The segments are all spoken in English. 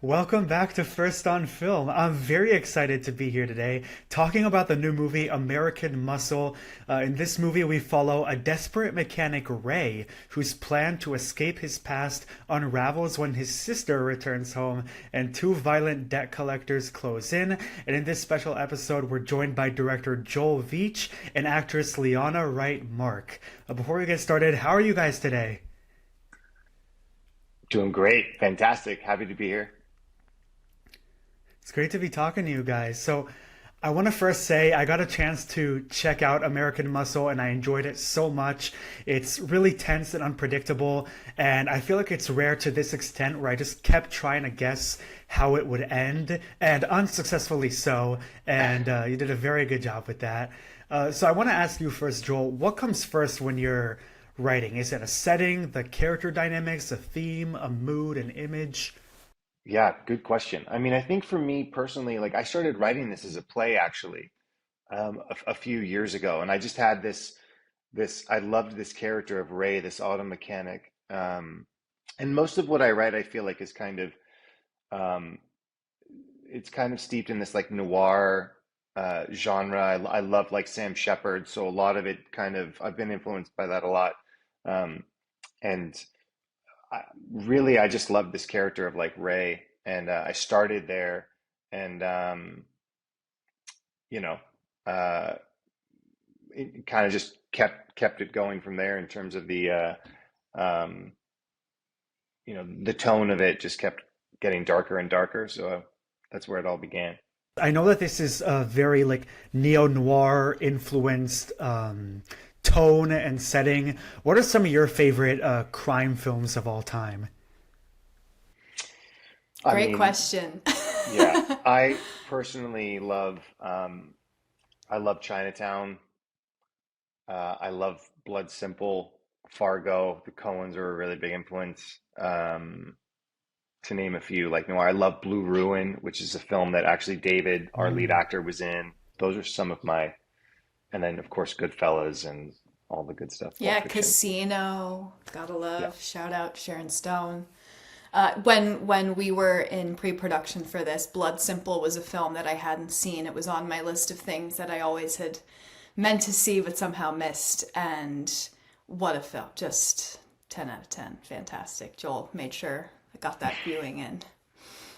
Welcome back to First on Film. I'm very excited to be here today talking about the new movie American Muscle. In this movie, we follow a desperate mechanic, Ray, whose plan to escape his past unravels when his sister returns home and two violent debt collectors close in. And in this special episode, we're joined by director Joel Veach and actress Liana Wright-Mark. Before we get started, how are you guys today? Doing great. Fantastic. Happy to be here. It's great to be talking to you guys. So, I want to first say I got a chance to check out American Muscle and I enjoyed it so much. It's really tense and unpredictable, and I feel like it's rare to this extent where I just kept trying to guess how it would end, and unsuccessfully so. And you did a very good job with that. So, I want to ask you first, Joel, what comes first when you're writing? Is it a setting, the character dynamics, a theme, a mood, an image? Yeah, good question. I mean, I think for me personally, like I started writing this as a play actually a few years ago, and I just had this. I loved this character of Ray, this auto mechanic, and most of what I write, I feel like is um, it's kind of steeped in this like noir genre. I love like Sam Shepard, so a lot of it kind of I've been influenced by that a lot. Um, and really, I just loved this character of like Ray, and I started there, and you know, uh, it kind of just kept it going from there in terms of um, the tone of it just kept getting darker and darker. So that's where it all began. I know that this is a very like neo-noir influenced tone and setting. What are some of your favorite crime films of all time? I Great mean, question. yeah, I personally I love Chinatown. I love Blood Simple, Fargo. The Coens are a really big influence. To name a few, like noir. I love Blue Ruin, which is a film that actually David, our lead Mm. actor, was in. Those are some of my, and then of course Goodfellas and all the good stuff, Pulp Yeah, Fiction. Casino, gotta Yeah, love. Shout out Sharon Stone. When we were in pre-production for this, Blood Simple was a film that I hadn't seen. It was on my list of things that I always had meant to see but somehow missed. And what a film! Just 10 out of 10, fantastic. Joel made sure I got that viewing in.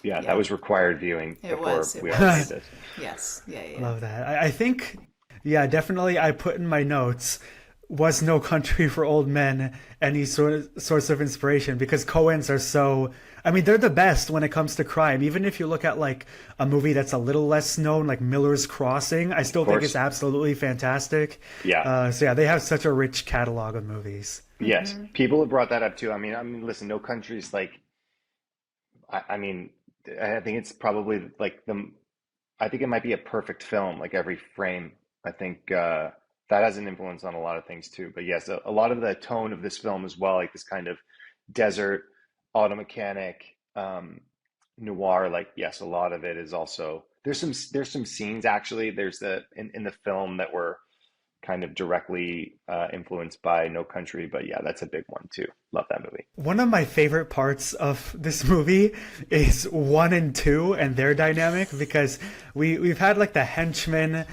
yeah, that Yeah, was required viewing it before was. It we all made was. this. Yes. Yeah. Yeah. Love that. I think, yeah, definitely. I put in my notes was No Country for Old Men any source of inspiration because Coens are so. I mean, they're the best when it comes to crime. Even if you look at like a movie that's a little less known, like Miller's Crossing, I Of still think it's course, absolutely fantastic. yeah, So yeah, they have such a rich catalog of movies. yes. People have brought that up too. I mean, listen, No Country's like, I mean, I think it's probably like the I think it might be a perfect film, like every frame. I think that has an influence on a lot of things too. But yes, a lot of the tone of this film as well, like this kind of desert, auto mechanic, noir. Like yes, a lot of it is also there's some scenes actually. There's in the film that were kind of directly influenced by No Country. But yeah, that's a big one too. Love that movie. One of my favorite parts of this movie is one and two and their dynamic because we've had like the henchmen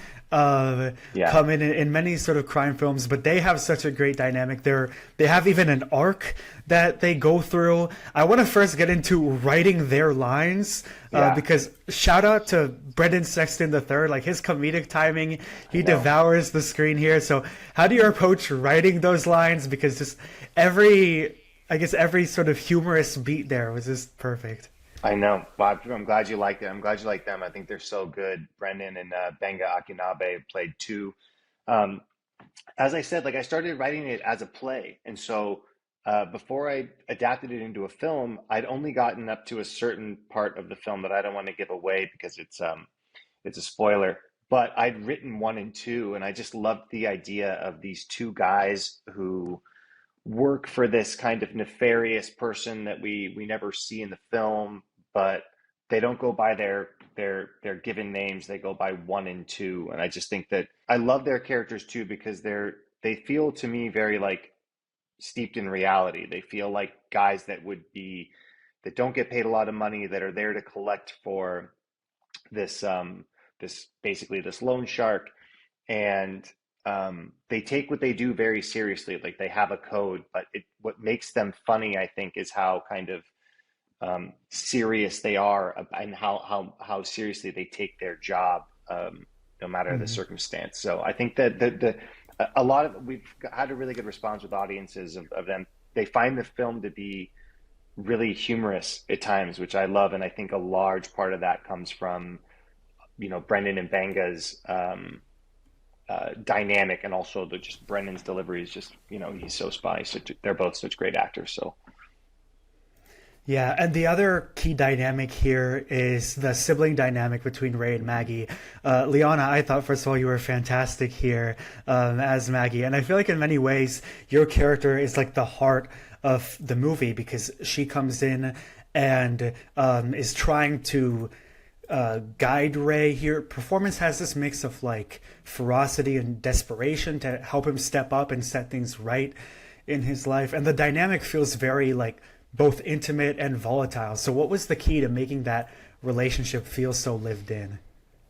Yeah, come in many sort of crime films, but they have such a great dynamic. They have even an arc that they go through. I want to first get into writing their lines yeah, because shout out to Brendan Sexton III, like his comedic timing, I he know. devours the screen here. So how do you approach writing those lines? Because just every I guess every sort of humorous beat there was just perfect. I know. Well, I'm glad you liked it. I'm glad you like them. I think they're so good. Brendan and Benga Akinabe played two. Um, as I said, like I started writing it as a play, and so before I adapted it into a film, I'd only gotten up to a certain part of the film that I don't want to give away because it's a spoiler. But I'd written one and two, and I just loved the idea of these two guys who work for this kind of nefarious person that we never see in the film, but they don't go by their given names. They go by one and two, and I just think that I love their characters too because they feel to me very like steeped in reality. They feel like guys that would be that don't get paid a lot of money, that are there to collect for this this basically this loan shark, and they take what they do very seriously. Like they have a code, but what makes them funny, I think, is how kind of serious they are, and how seriously they take their job, no matter the Mhm. circumstance. So I think that a lot of we've had a really good response with audiences of them. They find the film to be really humorous at times, which I love, and I think a large part of that comes from Brendan and Banga's dynamic, and also the just Brendan's delivery is just he's so spy. They're both such great actors. So Yeah, and the other key dynamic here is the sibling dynamic between Ray and Maggie. Liana, I thought first of all you were fantastic here as Maggie, and I feel like in many ways your character is like the heart of the movie because she comes in and is trying to guide Ray here. Performance has this mix of like ferocity and desperation to help him step up and set things right in his life. And the dynamic feels very like both intimate and volatile. So what was the key to making that relationship feel so lived in?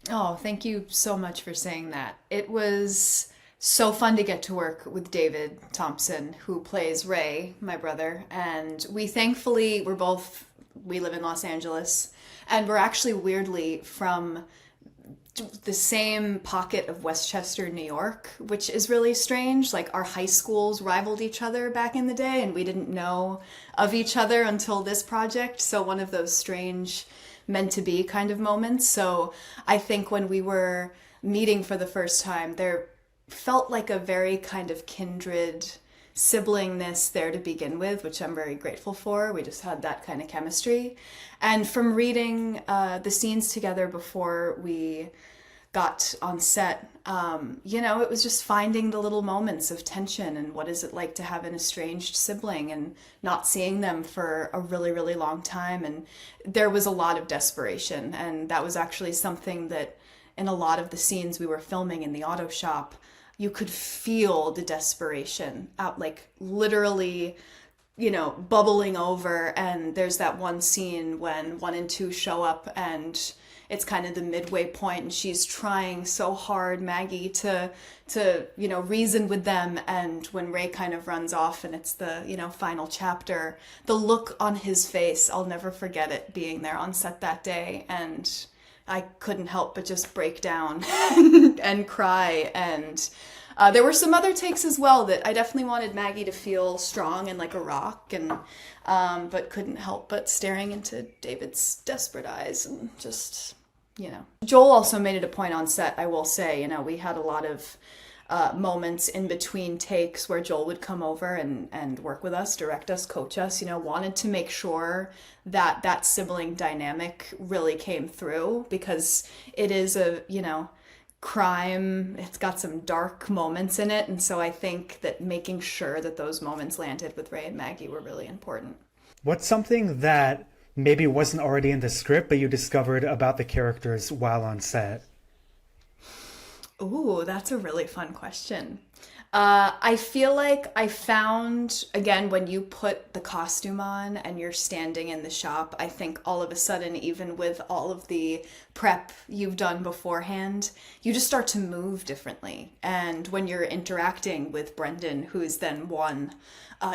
Oh, thank you so much for saying that. It was so fun to get to work with David Thompson, who plays Ray, my brother. And we live in Los Angeles, and we're actually weirdly from the same pocket of Westchester, New York, which is really strange. Like our high schools rivaled each other back in the day, and we didn't know of each other until this project. So, one of those strange meant to be kind of moments. So, I think when we were meeting for the first time, there felt like a very kind of kindred siblingness there to begin with, which I'm very grateful for. We just had that kind of chemistry. And from reading the scenes together before we got on set, it was just finding the little moments of tension and what is it like to have an estranged sibling and not seeing them for a really, really long time. And there was a lot of desperation. And that was actually something that in a lot of the scenes we were filming in the auto shop, you could feel the desperation out, like literally, bubbling over. And there's that one scene when 1 and 2 show up, and it's kind of the midway point, and she's trying so hard, Maggie, to reason with them. And when Ray kind of runs off, and it's the final chapter, the look on his face, I'll never forget it, being there on set that day. And I couldn't help but just break down and cry. And there were some other takes as well that I definitely wanted Maggie to feel strong and like a rock, and but couldn't help but staring into David's desperate eyes and just, Joel also made it a point on set, I will say, we had a lot of moments in between takes where Joel would come over and work with us, direct us, coach us, wanted to make sure that that sibling dynamic really came through, because it is a, crime. It's got some dark moments in it. And so I think that making sure that those moments landed with Ray and Maggie were really important. What's something that maybe wasn't already in the script, but you discovered about the characters while on set? Ooh, that's a really fun question. I feel like I found, again, when you put the costume on and you're standing in the shop, I think all of a sudden, even with all of the prep you've done beforehand, you just start to move differently. And when you're interacting with Brendan, who is then one,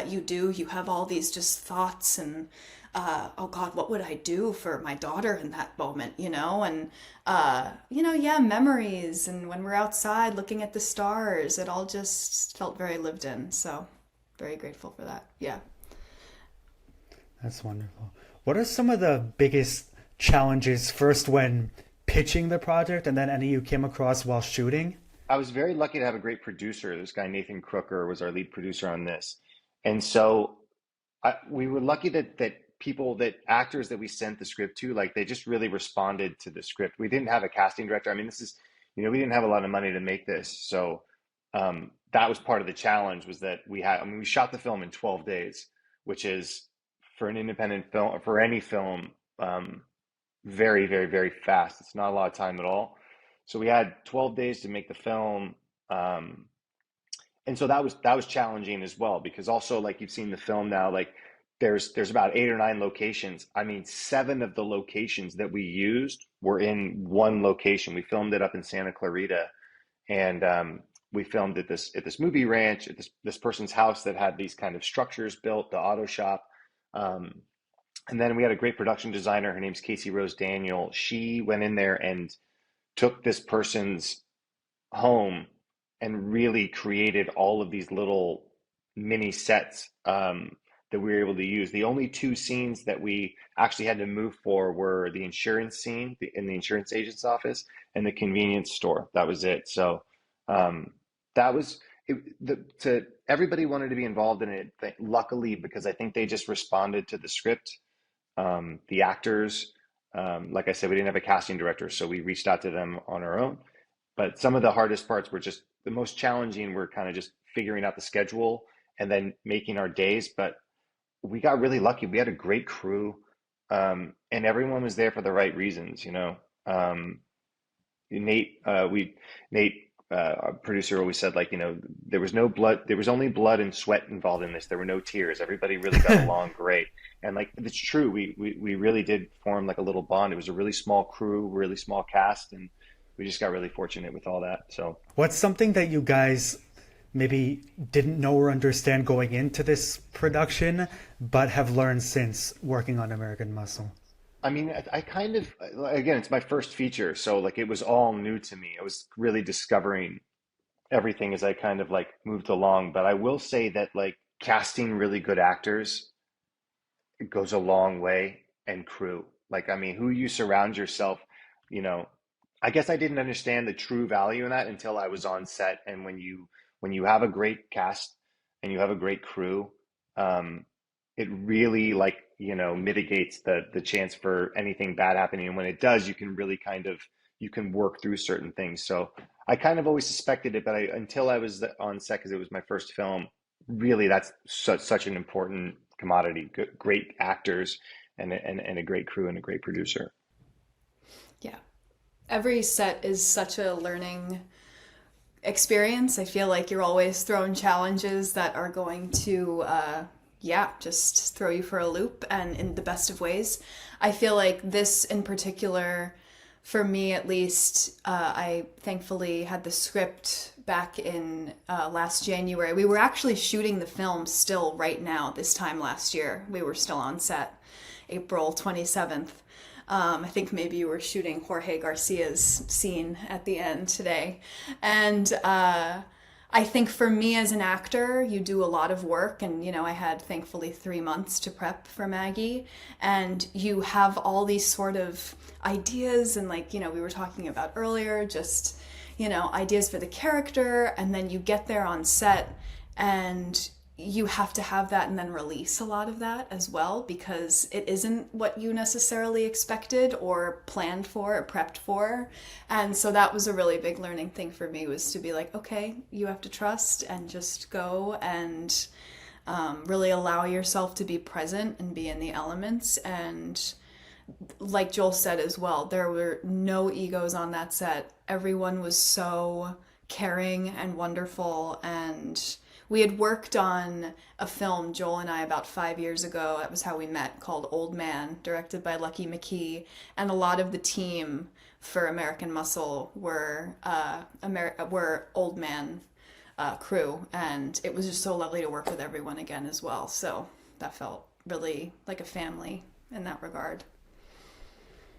you have all these just thoughts and oh God, what would I do for my daughter in that moment, And, yeah, memories. And when we're outside looking at the stars, it all just felt very lived in. So very grateful for that. Yeah. That's wonderful. What are some of the biggest challenges first when pitching the project and then any you came across while shooting? I was very lucky to have a great producer. This guy Nathan Crooker was our lead producer on this, and so we were lucky that people, that actors that we sent the script to, like they just really responded to the script. We didn't have a casting director. I mean, this is, we didn't have a lot of money to make this, so that was part of the challenge. Was that we shot the film in 12 days, which is for an independent film, for any film, very, very, very fast. It's not a lot of time at all. So we had 12 days to make the film. And so that was challenging as well, because also, like, you've seen the film now, like there's about 8 or 9 locations. I mean, 7 of the locations that we used were in one location. We filmed it up in Santa Clarita, and we filmed at this movie ranch at this person's house that had these kind of structures built, the auto shop. Um, and then we had a great production designer. Her name's Casey Rose Daniel. She went in there and took this person's home and really created all of these little mini sets that we were able to use. The only 2 scenes that we actually had to move for were the insurance scene in the insurance agent's office and the convenience store. That was it. So um, that was it, everybody wanted to be involved in it. Luckily, because I think they just responded to the script, the actors. Like I said, we didn't have a casting director, so we reached out to them on our own. But some of the hardest parts were just the most challenging. Were kind of just figuring out the schedule and then making our days. But we got really lucky. We had a great crew, and everyone was there for the right reasons. Nate, our producer, always said, like, there was no blood, there was only blood and sweat involved in this. There were no tears. Everybody really got along great. And like, it's true. We really did form like a little bond. It was a really small crew, really small cast, and we just got really fortunate with all that. So What's something that you guys maybe didn't know or understand going into this production, but have learned since working on American Muscle? I mean, I kind of, again, it's my first feature, so like it was all new to me. I was really discovering everything as I kind of like moved along. But I will say that like casting really good actors, it goes a long way, and crew. Like, I mean, who you surround yourself, you know, I guess I didn't understand the true value in that until I was on set. And when you have a great cast and you have a great crew, um, it really, like, mitigates the chance for anything bad happening. And when it does, you can really kind of you can work through certain things. So I kind of always suspected it, but until I was on set, because it was my first film, really that's such an important commodity. Great actors and a great crew and a great producer. Yeah. Every set is such a learning experience. I feel like you're always thrown challenges that are going to, yeah, just throw you for a loop, and in the best of ways. I feel like this in particular, for me at least, I thankfully had the script back in last January. We were actually shooting the film still right now, this time last year. We were still on set, April 27th. I think maybe you were shooting Jorge Garcia's scene at the end today. And I think for me as an actor, you do a lot of work. And, I had thankfully 3 months to prep for Maggie. And you have all these sort of ideas and, like, we were talking about earlier, just, ideas for the character. And then you get there on set and you have to have that and then release a lot of that as well, because it isn't what you necessarily expected or planned for or prepped for. And so that was a really big learning thing for me, was to be like, okay, you have to trust and just go and really allow yourself to be present and be in the elements. And like Joel said as well, there were no egos on that set. Everyone was so caring and wonderful. And we had worked on a film, Joel and I, about 5 years ago. That was how we met, called Old Man, directed by Lucky McKee. And a lot of the team for American Muscle were Old Man crew. And it was just so lovely to work with everyone again as well. So that felt really like a family in that regard.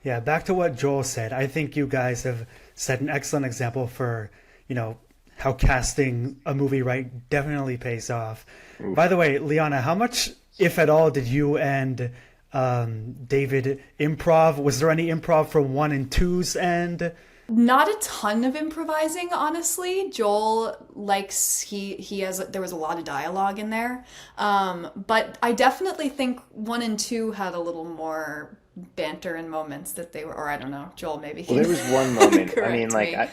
Yeah, back to what Joel said. I think you guys have set an excellent example for, how casting a movie right definitely pays off. Oof. By the way, Liana, how much, if at all, did you and David improv? Was there any improv from 1 and 2's end? Not a ton of improvising, honestly. Joel likes, he has, there was a lot of dialogue in there. But I definitely think 1 and 2 had a little more banter and moments that they were, or I don't know, Joel maybe Well, can there was one moment. I mean, correct like, me.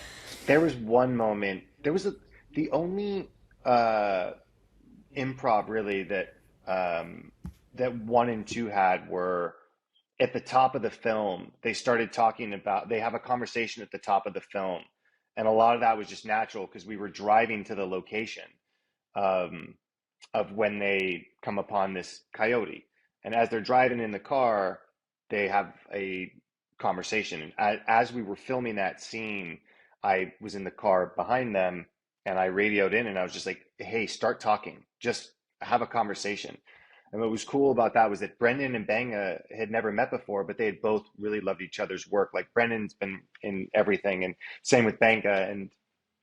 there was one moment. There was the only improv really that 1 and 2 had were at the top of the film. They started talking about. They have a conversation at the top of the film, and a lot of that was just natural because we were driving to the location um, of when they come upon this coyote. And as they're driving in the car, they have a conversation. As we were filming that scene, I was in the car behind them and I radioed in and I was just like, hey, start talking, just have a conversation. And what was cool about that was that Brendan and Banga had never met before, but they had both really loved each other's work. Like Brendan's been in everything, and same with Banga. And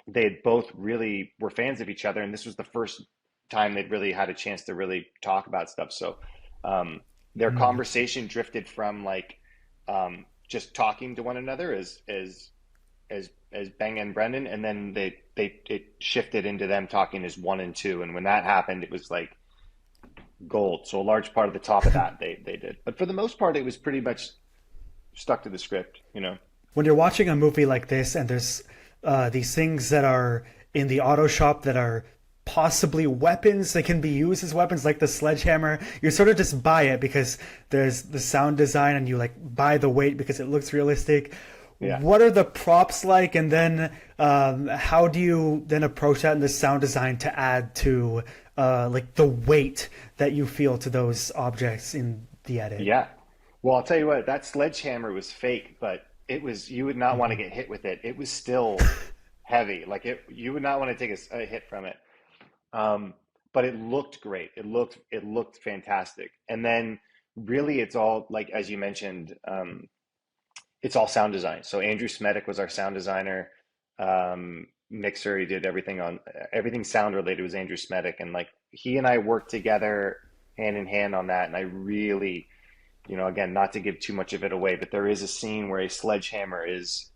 they had both really were fans of each other. And this was the first time they'd really had a chance to really talk about stuff. So their Mm. conversation drifted from like just talking to one another as Banga and Brendan, and then it shifted into them talking as one and two. And when that happened, it was like gold. So a large part of the top of that they did, but for the most part, it was pretty much stuck to the script. You know. When you're watching a movie like this and there's these things that are in the auto shop that are possibly weapons that can be used as weapons, like the sledgehammer, you sort of just buy it because there's the sound design and you like buy the weight because it looks realistic. Yeah. What are the props like, and then how do you then approach that in the sound design to add to like the weight that you feel to those objects in the edit? Yeah. Well, I'll tell you what, that sledgehammer was fake, but it was, you would not want to Mhm. get hit with it. It was still heavy. Like you would not want to take a hit from it. Um, but it looked great. It looked fantastic. And then really it's all like, as you mentioned, it's all sound design. So Andrew Smedick was our sound designer. Mixer, he did everything sound related was Andrew Smedick. And like he and I worked together hand in hand on that. And I really, again, not to give too much of it away, but there is a scene where a sledgehammer is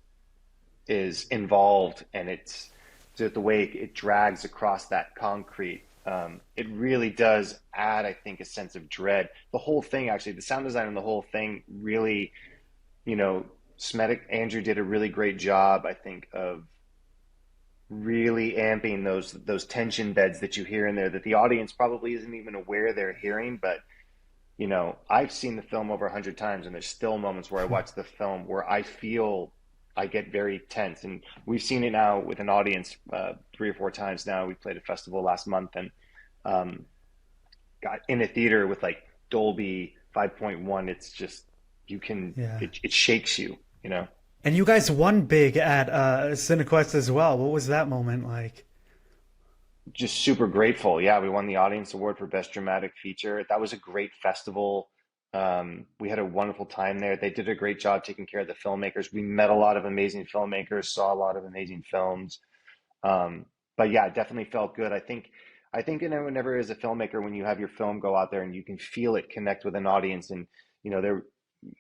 involved, and it's the way it drags across that concrete. It really does add, I think, a sense of dread. The whole thing, actually, the sound design and the whole thing really, you know, Smedic Andrew did a really great job, I think, of really amping those tension beds that you hear in there that the audience probably isn't even aware they're hearing, but I've seen the film over 100 times, and there's still moments where I watch the film where I feel I get very tense. And we've seen it now with an audience 3 or 4 times now. We played a festival last month and um, got in a theater with like Dolby 5.1. It's just, Yeah. it shakes you. And you guys won big at Cinequest as well. What was that moment like? Just super grateful. Yeah, we won the audience award for best dramatic feature. That was a great festival. We had a wonderful time there. They did a great job taking care of the filmmakers. We met a lot of amazing filmmakers, saw a lot of amazing films. Um, but yeah, it definitely felt good. I think whenever as a filmmaker, when you have your film go out there and you can feel it connect with an audience, and there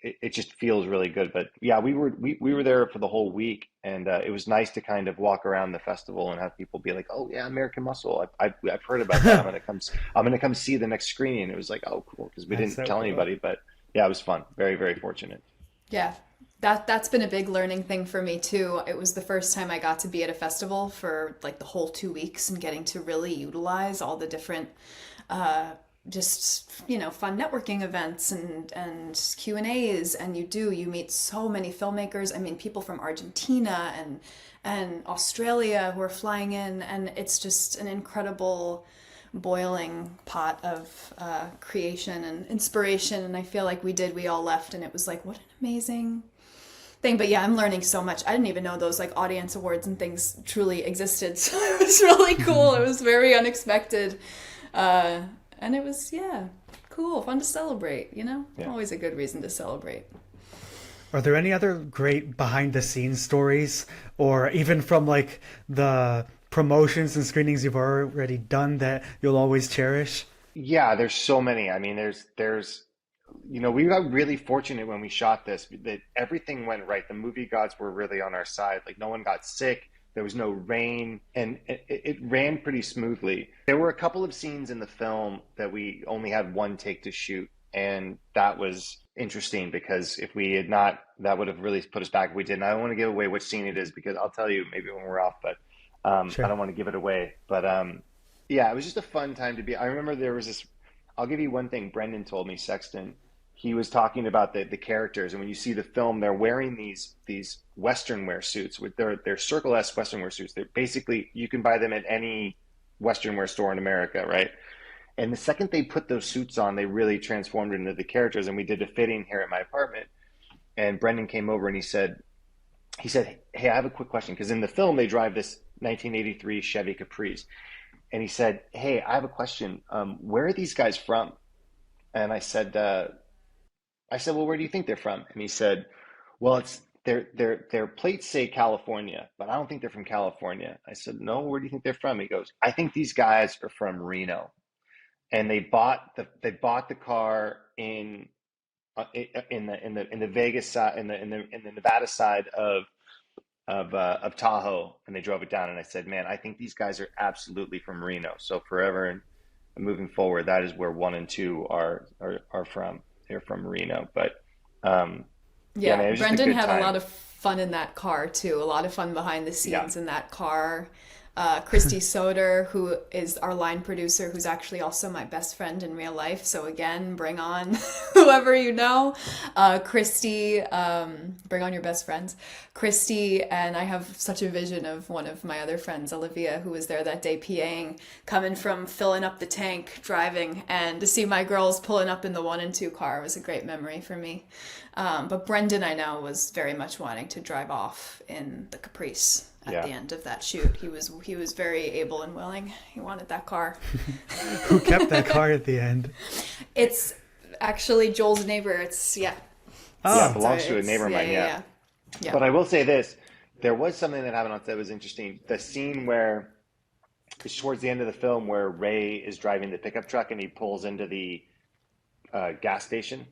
it just feels really good. But yeah, we were there for the whole week, and it was nice to kind of walk around the festival and have people be like, "Oh yeah, American Muscle. I've heard about that. I'm gonna come see the next screening." It was like, "Oh cool," because we That's didn't so tell cool. anybody. But yeah, it was fun. Very, very fortunate. Yeah. That's been a big learning thing for me too. It was the first time I got to be at a festival for like the whole 2 weeks and getting to really utilize all the different just fun networking events and Q&As. And you meet so many filmmakers. I mean, people from Argentina and Australia who are flying in, and it's just an incredible boiling pot of creation and inspiration. And I feel like we all left and it was like, what an amazing thing. But yeah, I'm learning so much. I didn't even know those like audience awards and things truly existed. So it was really cool. It was very unexpected. Uh, and it was, yeah, cool, fun to celebrate. Yeah. Always a good reason to celebrate. Are there any other great behind the scenes stories, or even from like the promotions and screenings you've already done that you'll always cherish? Yeah, there's so many. I mean, we got really fortunate when we shot this that everything went right. The movie gods were really on our side. Like no one got sick. There was no rain, and it ran pretty smoothly. There were a couple of scenes in the film that we only had one take to shoot, and that was interesting because if we had not, that would have really put us back if we didn't. I don't want to give away which scene it is because I'll tell you maybe when we're off, but I Sure. don't want to give it away. But yeah, it was just a fun time to be. I remember there was this. I'll give you one thing. Brendan told me, Sexton. He was talking about the characters, and when you see the film, they're wearing these Western wear suits with their Circle S Western wear suits. They're basically you can buy them at any Western wear store in America, right? And the second they put those suits on, they really transformed into the characters. And we did a fitting here at my apartment. And Brendan came over and he said, "Hey, I have a quick question." Because in the film, they drive this 1983 Chevy Caprice. And he said, "Hey, I have a question. Where are these guys from?" And I said, "Well, where do you think they're from?" And he said, "Well, it's their plates say California, but I don't think they're from California." I said, "No, where do you think they're from?" He goes, "I think these guys are from Reno." And they bought the car in the Vegas side, in the Nevada side of Tahoe, and they drove it down. And I said, "Man, I think these guys are absolutely from Reno." So forever and moving forward, that is where one and two are from. They're from Reno. But yeah, Yeah, man, it was just a Brendan good had a time. lot of fun in that car too. A lot of fun behind the Yeah, scenes in that car. Christy Soder, who is our line producer, who's actually also my best friend in real life. So again, bring on whoever you know. Christy, bring on your best friends. Christy and I have such a vision of one of my other friends, Olivia, who was there that day PAing, coming from filling up the tank, driving, and to see my girls pulling up in the one and two car was a great memory for me. But Brendan, I know, was very much wanting to drive off in the Caprice at yeah. the end of that shoot. He was very able and willing. He wanted that car. Who kept that car at the end? It's actually Joel's neighbor. It's yeah. Yeah, it Oh, belongs to a It's neighbor of yeah mine. yeah Yeah. yeah yeah. But I will say this: there was something that happened on set that was interesting. The scene where it's towards the end of the film where Ray is driving the pickup truck and he pulls into the gas station.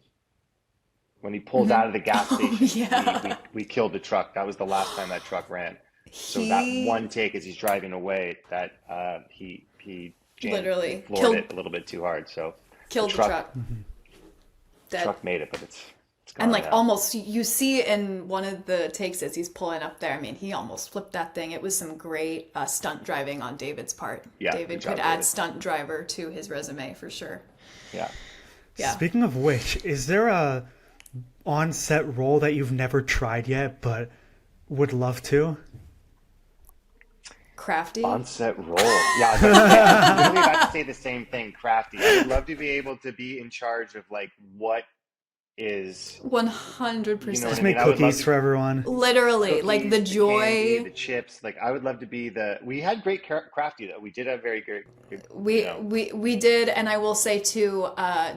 When he pulls out of the gas Oh station, we, yeah. we we killed the truck. That was the last time that truck ran. So that one He take as he's driving away, that he literally floored killed it a little bit too hard. So the killed the truck truck. the Dead. truck made it, but it's And gone like now. almost you see in one of the takes as he's pulling up there, I mean, he almost flipped that thing. It was some great stunt driving on David's part. Yeah, good David could job, add David. stunt driver to his resume for sure. Yeah. Yeah. speaking of which, is there a on-set role that you've never tried yet but would love to? Crafty. On-set role. Yeah, I was literally about to say the same thing, crafty. I would love to be able to be in charge of like what is, you know what Just I 100%. mean? make I would love cookies to for everyone. the Literally, like the cookies, the candy, joy. the chips. Like I would love to be we had great crafty though. We did have very good, you We know. we we did, and I will say too,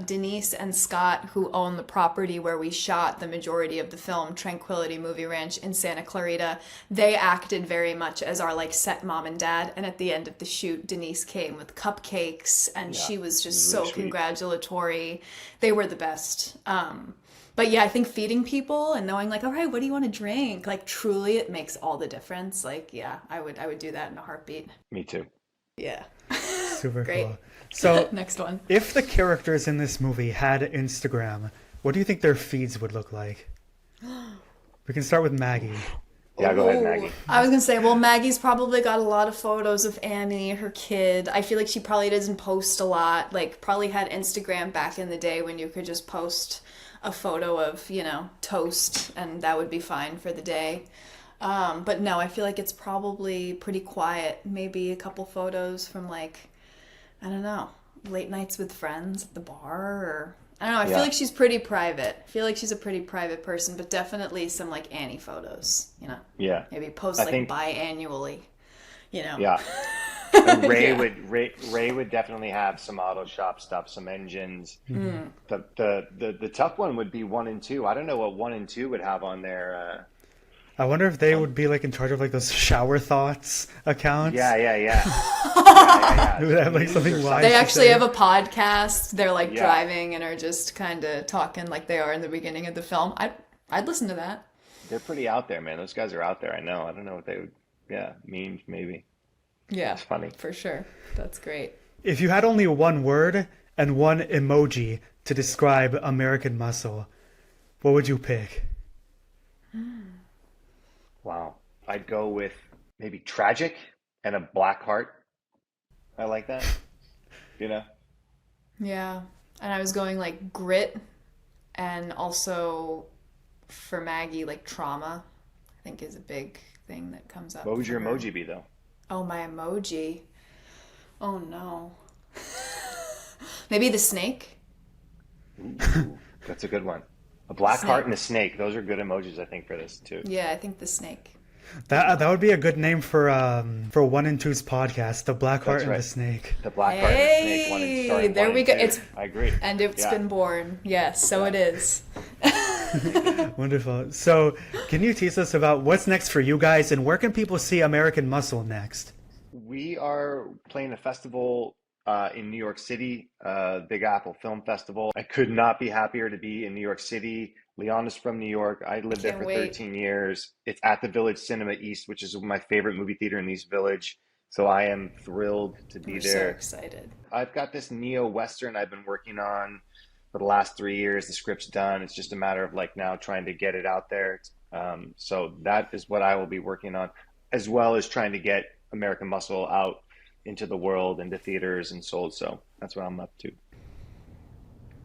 Denise and Scott, who own the property where we shot the majority of the film, Tranquility Movie Ranch in Santa Clarita, they acted very much as our like set mom and dad. And at the end of the shoot, Denise came with cupcakes, and Yeah, she was it was just really so sweet. congratulatory. They were the best. But yeah, I think feeding people and knowing like, all right, what do you want to drink? Like truly, it makes all the difference. Like, yeah, I would do that in a heartbeat. Me too. Yeah. Super Great. cool. So, Next one. if the characters in this movie had Instagram, what do you think their feeds would look like? We can start with Maggie. Yeah, go ahead, Oh, Maggie. I was gonna say, well, Maggie's probably got a lot of photos of Annie, her kid. I feel like she probably doesn't post a lot. Like, probably had Instagram back in the day when you could just post a photo of, toast, and that would be fine for the day. But no, I feel like it's probably pretty quiet. Maybe a couple photos from like, I don't know, late nights with friends at the bar, or I don't know. I feel Yeah, like she's pretty private. I feel like she's a pretty private person, but definitely some like Annie photos. yeah. Maybe post I like think biannually. yeah. And Ray Yeah. would Ray would definitely have some auto shop stuff, some engines. The tough one would be one and two. I don't know what one and two would have on their I wonder if they on would be like in charge of like those shower thoughts accounts. yeah, yeah, yeah. Yeah, yeah, They yeah. would Some have like news something or wise They to something. actually have say. a podcast. They're like Yeah, driving and are just kind of talking like they are in the beginning of the film. I'd listen to that. they're pretty out there, man. Those guys are out there. I know. I don't know what they would. Yeah, memes maybe. Yeah, It's funny. for sure. That's great. If you had only one word and one emoji to describe American Muscle, what would you pick? Wow. I'd go with maybe tragic and a black heart. I like that. You know? Yeah. And I was going like grit and also for Maggie, like trauma, I think is a big thing that comes What up would for your her. emoji be though? Oh, my emoji. Oh no. Maybe the snake. Ooh, that's a good one. A black heart Snake. and a snake. Those are good emojis, I think, for this too. Yeah, I think the snake. That would be a good name for one and two's podcast, the Black Heart That's and the right. Snake. The black heart and the snake. Hey, there one we and go. two. It's I agree. and it's Yeah. been born. Yes, so it is. Wonderful. So, can you tease us about what's next for you guys, and where can people see American Muscle next? We are playing a festival in New York City, Big Apple Film Festival. I could not be happier to be in New York City. Liana's from New York. I lived there Can't for wait. 13 years. It's at the Village Cinema East, which is my favorite movie theater in the East Village. So I am thrilled to be We're so there. excited. I've got this neo-Western I've been working on for the last 3 years. The script's done. It's just a matter of like now trying to get it out there. So that is what I will be working on, as well as trying to get American Muscle out into the world, into theaters and sold. So that's what I'm up to.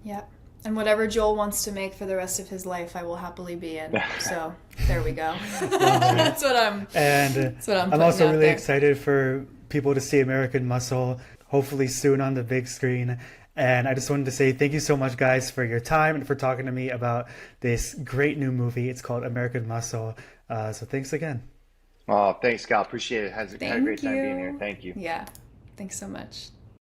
Yeah. And whatever Joel wants to make for the rest of his life, I will happily be in. So there we go. That's what I'm. And That's what I'm I'm putting also out really there. excited for people to see American Muscle, hopefully soon on the big screen. And I just wanted to say thank you so much, guys, for your time and for talking to me about this great new movie. It's called American Muscle. So thanks again. Oh, thanks, Cal. Appreciate it. Had a great Thank time being here. you. Thank you. Yeah. Thanks so much.